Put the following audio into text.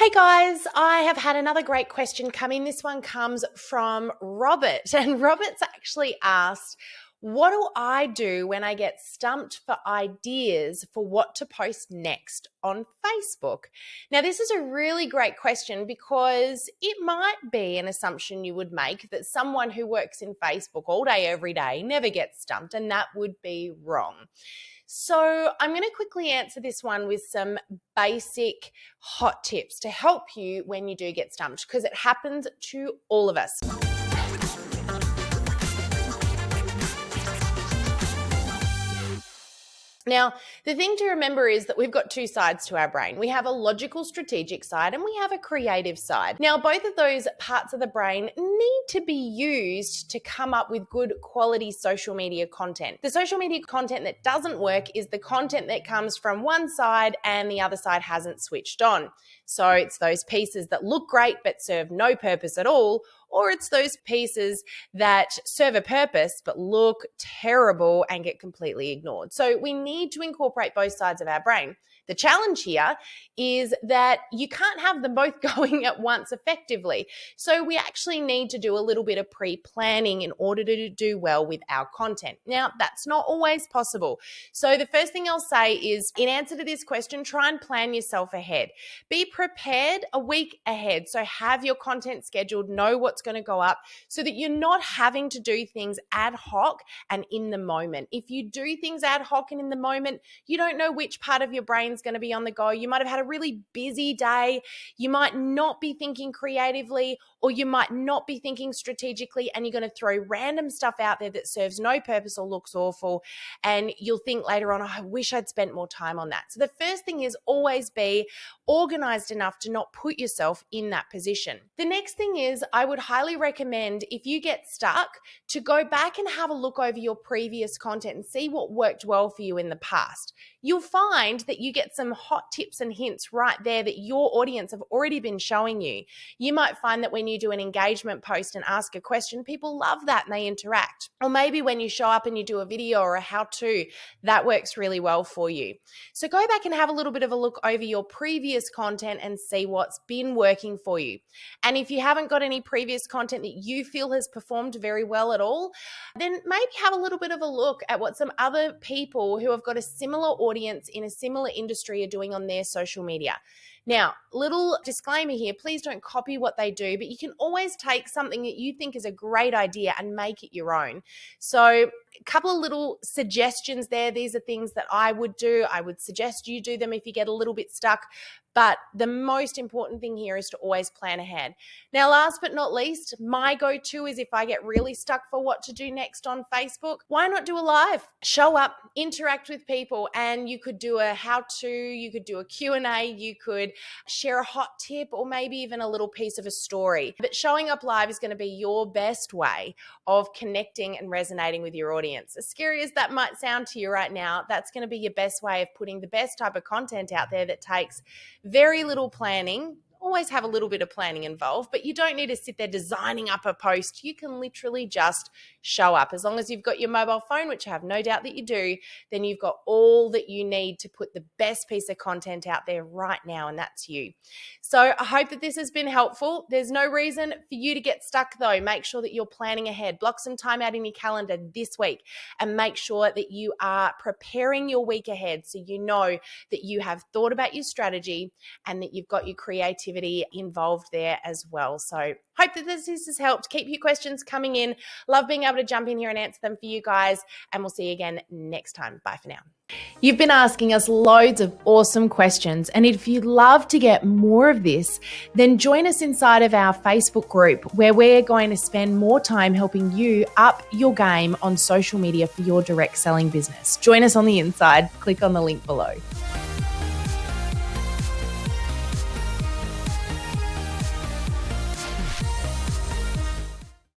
Hey guys, I have had another great question come in. This one comes from Robert, and Robert's actually asked, what do I do when I get stumped for ideas for what to post next on Facebook? Now, this is a really great question because it might be an assumption you would make that someone who works in Facebook all day, every day, never gets stumped, and that would be wrong. So I'm going to quickly answer this one with some basic hot tips to help you when you do get stumped, because it happens to all of us. Now, the thing to remember is that we've got two sides to our brain. We have a logical, strategic side and we have a creative side. Now, both of those parts of the brain need to be used to come up with good quality social media content. The social media content that doesn't work is the content that comes from one side and the other side hasn't switched on. So it's those pieces that look great but serve no purpose at all, or it's those pieces that serve a purpose but look terrible and get completely ignored. So we need to incorporate both sides of our brain. The challenge here is that you can't have them both going at once effectively. So we actually need to do a little bit of pre-planning in order to do well with our content. Now, that's not always possible. So the first thing I'll say is, in answer to this question, try and plan yourself ahead. Be prepared a week ahead. So have your content scheduled, know what's going to go up so that you're not having to do things ad hoc and in the moment. If you do things ad hoc and in the moment, you don't know which part of your brain's going to be on the go. You might have had a really busy day. You might not be thinking creatively, or you might not be thinking strategically, and you're going to throw random stuff out there that serves no purpose or looks awful. And you'll think later on, oh, I wish I'd spent more time on that. So the first thing is always be organized enough to not put yourself in that position. The next thing is, I would highly recommend, if you get stuck, to go back and have a look over your previous content and see what worked well for you in the past. You'll find that you get some hot tips and hints right there that your audience have already been showing you. You might find that when you do an engagement post and ask a question, people love that and they interact. Or maybe when you show up and you do a video or a how-to, that works really well for you. So go back and have a little bit of a look over your previous content and see what's been working for you. And if you haven't got any previous content that you feel has performed very well at all, then maybe have a little bit of a look at what some other people who have got a similar audience in a similar industry are doing on their social media. Now, little disclaimer here, please don't copy what they do, but you can always take something that you think is a great idea and make it your own. So a couple of little suggestions there. These are things that I would do. I would suggest you do them if you get a little bit stuck. But the most important thing here is to always plan ahead. Now, last but not least, my go-to is if I get really stuck for what to do next on Facebook, why not do a live? Show up, interact with people, and you could do a how-to, you could do a Q&A, you could share a hot tip, or maybe even a little piece of a story. But showing up live is going to be your best way of connecting and resonating with your audience. As scary as that might sound to you right now, that's going to be your best way of putting the best type of content out there that takes very little planning. Always have a little bit of planning involved, but you don't need to sit there designing up a post. You can literally just show up. As long as you've got your mobile phone, which I have no doubt that you do, then you've got all that you need to put the best piece of content out there right now, and that's you. So I hope that this has been helpful. There's no reason for you to get stuck though. Make sure that you're planning ahead. Block some time out in your calendar this week and make sure that you are preparing your week ahead so you know that you have thought about your strategy and that you've got your creativity involved there as well. So hope that this has helped. Keep your questions coming in. Love being able to jump in here and answer them for you guys. And we'll see you again next time. Bye for now. You've been asking us loads of awesome questions. And if you'd love to get more of this, then join us inside of our Facebook group where we're going to spend more time helping you up your game on social media for your direct selling business. Join us on the inside. Click on the link below.